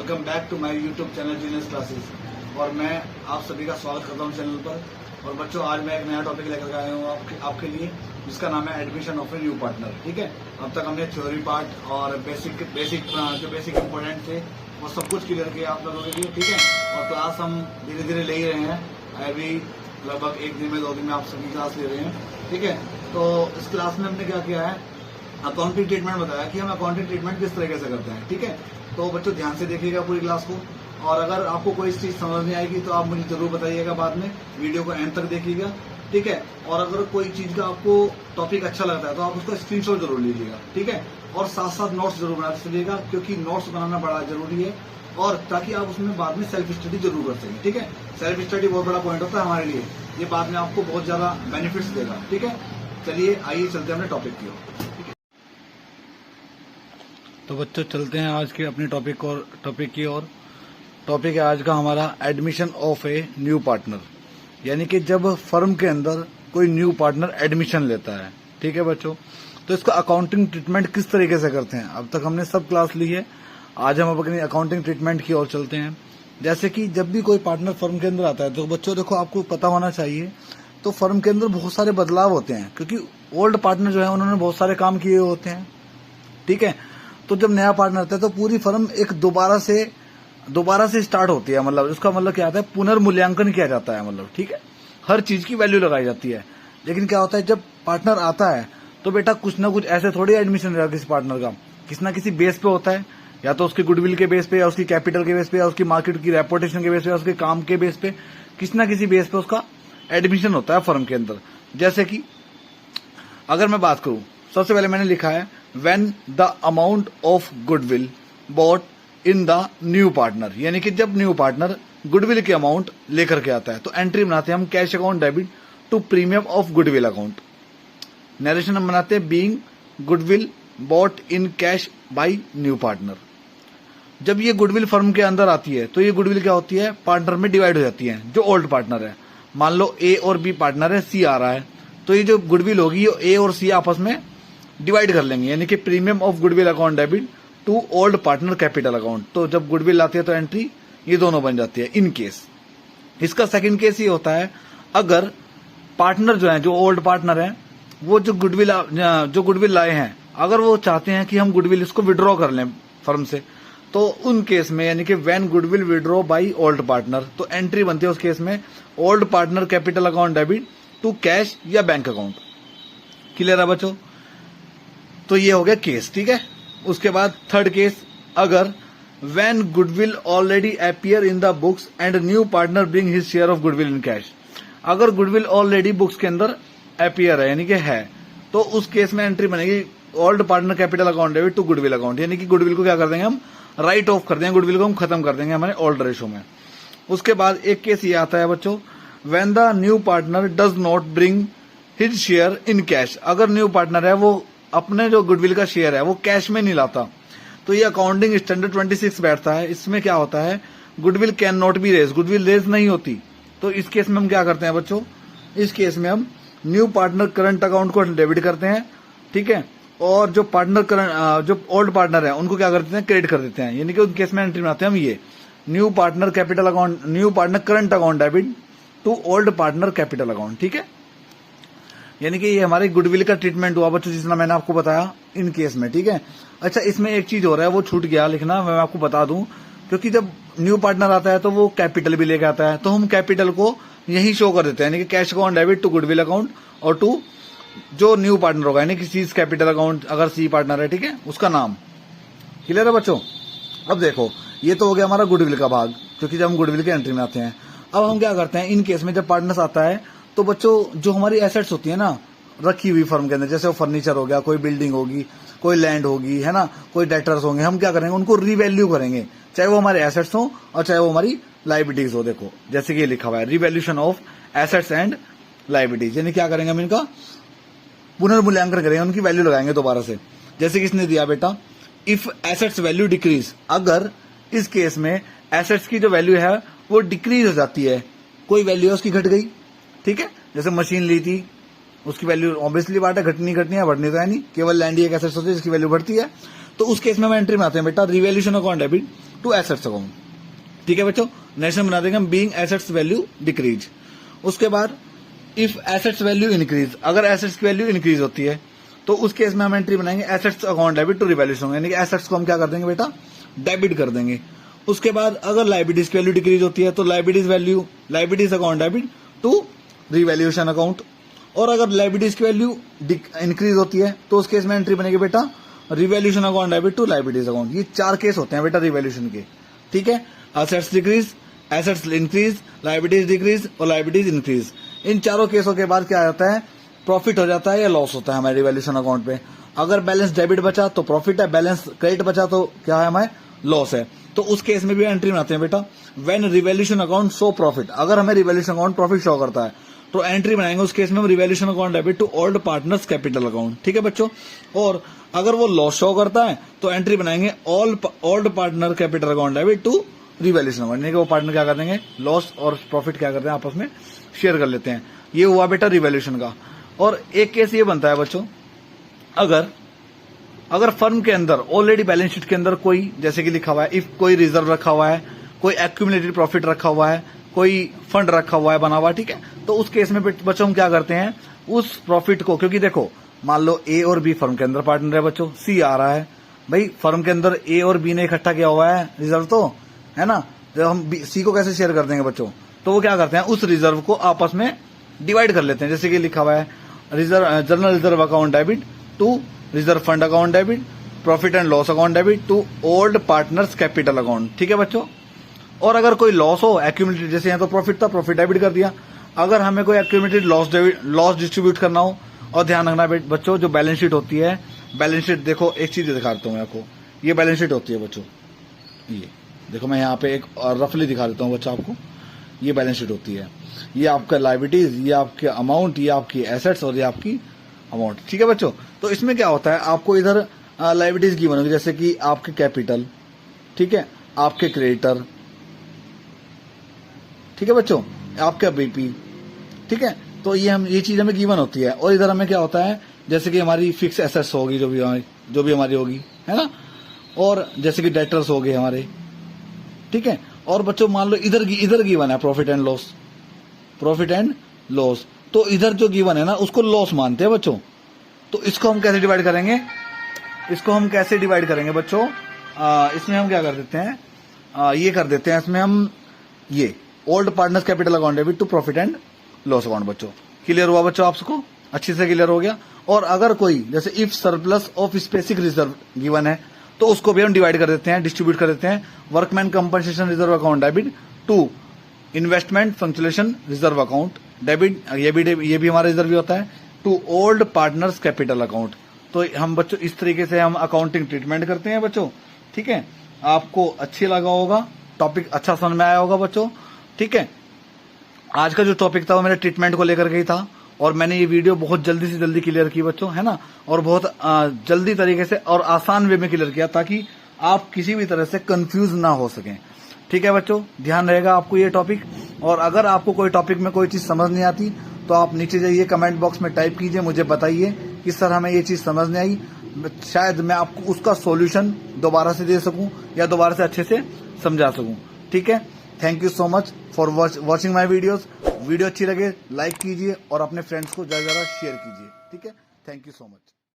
Welcome back to my YouTube channel Genius Classes. और मैं आप सभी का स्वागत करता हूं चैनल पर। और बच्चों, आज मैं एक नया टॉपिक लेकर आया हूं आपके लिए, जिसका नाम है admission of a new partner. ठीक है, अब तक हमने थ्योरी पार्ट और बेसिक इंपोर्टेंट थे वो सब कुछ क्लियर किया आप लोगों के लिए। ठीक है, और क्लास हम धीरे धीरे ले ही रहे हैं। अभी लगभग एक दिन में 2 दिन में आप सभी क्लास ले रहे हैं। ठीक है, तो इस क्लास में हमने क्या किया है, अकाउंटिंग ट्रीटमेंट बताया कि हम अकाउंटिंग ट्रीटमेंट किस तरीके से करते हैं। ठीक है, तो बच्चों ध्यान से देखिएगा पूरी क्लास को, और अगर आपको कोई चीज समझ नहीं आएगी तो आप मुझे जरूर बताइएगा बाद में, वीडियो को एंड तक देखिएगा। ठीक है, और अगर कोई चीज का आपको टॉपिक अच्छा लगता है तो आप उसका स्क्रीनशॉट जरूर लीजिएगा। ठीक है, और साथ साथ नोट्स जरूर बना चलिएगा, क्योंकि नोट्स बनाना बड़ा जरूरी है, और ताकि आप उसमें बाद में सेल्फ स्टडी जरूर कर सकें। ठीक है, सेल्फ स्टडी बहुत बड़ा पॉइंट होता है हमारे लिए, ये बाद में आपको बहुत ज्यादा बेनिफिट्स देगा। ठीक है, चलिए आइए चलते हैं अपने टॉपिक की ओर। तो बच्चों, चलते हैं आज के अपने टॉपिक की ओर। टॉपिक है आज का हमारा admission of a new partner, यानी कि जब फर्म के अंदर कोई न्यू पार्टनर एडमिशन लेता है। ठीक है बच्चों, तो इसका अकाउंटिंग ट्रीटमेंट किस तरीके से करते हैं, अब तक हमने सब क्लास ली है। आज हम अपनी अकाउंटिंग ट्रीटमेंट की ओर चलते हैं। जैसे कि जब भी कोई पार्टनर फर्म के अंदर आता है तो बच्चों देखो, आपको पता होना चाहिए, तो फर्म के अंदर बहुत सारे बदलाव होते हैं, क्योंकि ओल्ड पार्टनर जो है उन्होंने बहुत सारे काम किए होते हैं। ठीक है, तो जब नया पार्टनर आता है तो पूरी फर्म एक दोबारा से स्टार्ट होती है। मतलब उसका मतलब क्या आता है, पुनर्मूल्यांकन किया जाता है। मतलब ठीक है, हर चीज की वैल्यू लगाई जाती है। लेकिन क्या होता है, जब पार्टनर आता है तो बेटा कुछ ना कुछ ऐसे थोड़ी एडमिशन रहेगा किसी पार्टनर का, किसी ना किसी बेस पे होता है, या तो उसकी गुडविल के बेस पे, या उसकी कैपिटल के बेस पे, या उसकी मार्केट की रेपुटेशन के बेस पे, या उसके काम के बेस पे, किसी ना किसी बेस पे उसका एडमिशन होता है फर्म के अंदर। जैसे कि अगर मैं बात करूं, सबसे पहले मैंने लिखा है when the amount of goodwill bought in the new partner, यानी कि जब न्यू पार्टनर गुडविल की अमाउंट लेकर के आता है तो एंट्री बनाते हैं हम cash account debit to premium of goodwill account. Narration हम बनाते हैं being goodwill bought in cash by new partner. जब ये गुडविल फर्म के अंदर आती है तो ये गुडविल क्या होती है, पार्टनर में डिवाइड हो जाती है। जो ओल्ड पार्टनर है, मान लो ए और बी पार्टनर है, सी आ रहा है, तो ये जो गुडविल होगी ये ए और सी आपस में डिवाइड कर लेंगे, यानी कि premium of goodwill account debit to old partner capital account. तो जब गुडविल आती है तो एंट्री ये दोनों बन जाती है इन केस। इसका सेकंड केस ये होता है, अगर पार्टनर जो है, जो ओल्ड पार्टनर है, वो जो गुडविल लाए हैं, अगर वो चाहते हैं कि हम गुडविल इसको विड्रॉ कर लें फर्म से, तो उन केस में, यानी कि when goodwill withdraw by old partner, तो एंट्री बनती है उस केस में old partner capital account debit to cash या बैंक अकाउंट। क्लियर है बच्चों, तो ये हो गया केस। ठीक है, उसके बाद थर्ड केस, अगर when goodwill already appear in the books and new partner bring his share of goodwill in cash. अगर गुडविल ऑलरेडी बुक्स के अंदर अपीयर है, यानी कि है, तो उस केस में एंट्री बनेगी old partner capital account debit to goodwill account, यानी कि गुडविल को क्या कर देंगे हम, राइट ऑफ कर देंगे, गुडविल को हम खत्म कर देंगे हमारे ओल्ड रेशो में। उसके बाद एक केस ये आता है बच्चों, when the new partner does not bring his share in cash. अगर न्यू पार्टनर है वो अपने जो गुडविल का शेयर है वो कैश में नहीं लाता, तो ये अकाउंटिंग स्टैंडर्ड 26 बैठता है। इसमें क्या होता है, goodwill can not be raise, goodwill raise नहीं होती। तो इस केस में हम क्या करते हैं बच्चों, इस केस में हम न्यू पार्टनर करंट अकाउंट को डेबिट करते हैं। ठीक है, और जो जो ओल्ड पार्टनर है उनको क्या करते हैं, क्रेडिट कर देते हैं, यानी कि उस केस में एंट्री बनाते हैं हम ये new partner capital account, new partner current account debit to old partner capital account. ठीक है, यानी कि ये हमारे गुडविल का ट्रीटमेंट हुआ बच्चों, जितना मैंने आपको बताया इन केस में। ठीक है, अच्छा इसमें एक चीज हो रहा है, वो छूट गया लिखना, मैं आपको बता दूं, क्योंकि जब न्यू पार्टनर आता है तो वो कैपिटल भी लेके आता है, तो हम कैपिटल को यही शो कर देते हैं, यानी कि cash account debit to goodwill account और टू जो न्यू पार्टनर होगा, यानी कि सी कैपिटल अकाउंट, अगर सी पार्टनर है, ठीक है, उसका नाम। क्लियर है बच्चों, अब देखो ये तो हो गया हमारा गुडविल का भाग, क्योंकि जब हम गुडविल के एंट्री में आते हैं। अब हम क्या करते हैं, इन केस में जब पार्टनर्स आता है तो बच्चों जो हमारी एसेट्स होती है ना रखी हुई फर्म के अंदर, जैसे वो फर्नीचर हो गया, कोई बिल्डिंग होगी, कोई लैंड होगी, है ना, कोई डेटर्स होंगे, हम क्या करेंगे, उनको रिवैल्यू करेंगे, चाहे वो हमारे एसेट्स हो और चाहे वो हमारी लाइबिलिटीज हो। देखो जैसे कि ये लिखा हुआ है revaluation of assets and liabilities, यानी क्या करेंगे हम इनका पुनर्मूल्यांकन करेंगे, उनकी वैल्यू लगाएंगे दोबारा से। जैसे कि इसने दिया बेटा, इफ एसेट्स वैल्यू डिक्रीज, अगर इस केस में एसेट्स की जो वैल्यू है वो डिक्रीज हो जाती है, कोई वैल्यू है उसकी घट गई। ठीक है, जैसे मशीन ली थी, उसकी वैल्यू ऑब्वियसली बात है घटनी है, बढ़नी तो है नहीं, केवल लैंड ही एक एसेट्स होती है जिसकी वैल्यू बढ़ती है। तो उस केस में हम एंट्री में आते हैं बेटा revaluation account debit to assets account. ठीक है बच्चों, नेक्स्ट हम बना देंगे हम बीइंग एसेट्स वैल्यू डिक्रीज। उसके बाद इफ एसेट्स वैल्यू इंक्रीज, अगर एसेट्स की वैल्यू इंक्रीज होती है तो उस केस में हम एंट्री बनाएंगे assets account debit to revaluation, यानी कि एसेट्स को हम क्या कर देंगे बेटा, डेबिट कर देंगे। उसके बाद अगर लायबिलिटीज की वैल्यू डिक्रीज होती है तो liabilities account debit to revaluation account. और अगर लायबिलिटीज की वैल्यू इंक्रीज होती है तो उस केस में एंट्री बनेगी बेटा revaluation account debit to liabilities account. ये 4 केस होते हैं बेटा रिवैल्यूएशन के। ठीक है, assets decrease, assets increase, liabilities decrease और लायबिलिटीज इंक्रीज। इन चारों केसों के बाद क्या आता है, प्रॉफिट हो जाता है या लॉस होता है हमारे रिवैल्यूएशन अकाउंट पे। अगर बैलेंस डेबिट बचा तो प्रॉफिट है, बैलेंस क्रेडिट बचा तो क्या है, हमारे लॉस है। तो उस केस में भी एंट्री बनाते हैं बेटा when revaluation account show profit. अगर हमें रिवैल्यूएशन अकाउंट प्रॉफिट शो करता है तो एंट्री बनाएंगे उस केस में हम revaluation account debit to old partners capital account. ठीक है बच्चों, और अगर वो लॉस शो करता है तो एंट्री बनाएंगे old partner capital account debit to revaluation account, यानी कि वो पार्टनर क्या कर देंगे, लॉस और प्रॉफिट क्या करते हैं आपस में शेयर कर लेते हैं। ये हुआ बेटा रिवैल्यूएशन का। और एक केस ये बनता है बच्चों, अगर फर्म के अंदर ऑलरेडी बैलेंस शीट के अंदर कोई, जैसे कि लिखा हुआ है इफ कोई रिजर्व रखा हुआ है, कोई एक्यूमुलेटेड प्रॉफिट रखा हुआ है, कोई फंड रखा हुआ है बना हुआ, ठीक है, तो उस केस में बच्चों हम क्या करते हैं, उस प्रॉफिट को, क्योंकि देखो मान लो ए और बी फर्म के अंदर पार्टनर है बच्चों, सी आ रहा है भाई, फर्म के अंदर ए और बी ने इकट्ठा किया हुआ है रिजर्व, तो है ना, जब हम सी को कैसे शेयर कर देंगे बच्चों, तो वो क्या करते हैं उस रिजर्व को आपस में डिवाइड कर लेते हैं। जैसे कि लिखा हुआ है general reserve account debit to reserve fund account debit, profit and loss account debit to old partners capital account. ठीक है बच्चों, और अगर कोई लॉस हो एक्यूमुलेटेड, जैसे यहाँ तो प्रॉफिट था, प्रॉफिट डेबिट कर दिया। अगर हमें कोई एक्यूमुलेटेड लॉस डिस्ट्रीब्यूट करना हो, और ध्यान रखना बच्चों जो बैलेंस शीट होती है, बैलेंस शीट देखो एक चीज दिखाता हूँ आपको, ये बैलेंस शीट होती है बच्चों, ये देखो मैं यहाँ पे एक रफली दिखा देता हूँ बच्चों आपको, ये बैलेंस शीट होती है, ये आपका लायबिलिटीज, ये आपके अमाउंट, ये आपकी एसेट्स और ये आपकी अमाउंट। ठीक है बच्चों, तो इसमें क्या होता है, आपको इधर लायबिलिटीज की बनोगी, जैसे कि आपके कैपिटल, ठीक है, आपके क्रेडिटर, ठीक है बच्चों, आपका बीपी, ठीक है, तो ये चीज हमें गिवन होती है। और इधर हमें क्या होता है, जैसे कि हमारी फिक्स एसेट्स होगी जो भी हमारी होगी, है ना, और जैसे कि डेटर्स हो गए हमारे, ठीक है। और बच्चों मान लो इधर गिवन है प्रॉफिट एंड लॉस, तो इधर जो गिवन है ना उसको लॉस मानते हैं बच्चों। तो इसको हम कैसे डिवाइड करेंगे, बच्चों, इसमें हम क्या कर देते हैं, ये कर देते हैं, इसमें हम ये old partners capital account debit to profit and loss account. बच्चों क्लियर हुआ बच्चों, आपको अच्छे से क्लियर हो गया। और अगर कोई जैसे if surplus of specific reserve given है तो उसको भी हम डिवाइड कर देते हैं, डिस्ट्रीब्यूट कर देते हैं, workman compensation reserve account debit to investment fluctuation reserve account debit, ये भी हमारा रिजर्व ही होता है, to old partners capital account. तो हम बच्चों इस तरीके से हम अकाउंटिंग ट्रीटमेंट करते हैं बच्चों। ठीक है, आपको अच्छी लगा होगा, टॉपिक अच्छा समझ में आया होगा बच्चों। ठीक है, आज का जो टॉपिक था वो मेरे ट्रीटमेंट को लेकर के ही था, और मैंने ये वीडियो बहुत जल्दी से जल्दी क्लियर की बच्चों, है ना, और बहुत जल्दी तरीके से और आसान वे में क्लियर किया ताकि आप किसी भी तरह से कंफ्यूज ना हो सकें। ठीक है बच्चों, ध्यान रहेगा आपको ये टॉपिक। और अगर आपको कोई टॉपिक में कोई चीज समझ नहीं आती तो आप नीचे जाइए कमेंट बॉक्स में टाइप कीजिए, मुझे बताइए कि सर हमें ये चीज समझ नहीं आई, शायद मैं आपको उसका सॉल्यूशन दोबारा से दे सकूं या दोबारा से अच्छे से समझा सकूं। ठीक है, thank you so much for watching my videos. Video अच्छी लगे लाइक कीजिए और अपने फ्रेंड्स को ज्यादा शेयर कीजिए। ठीक है, थैंक यू सो मच।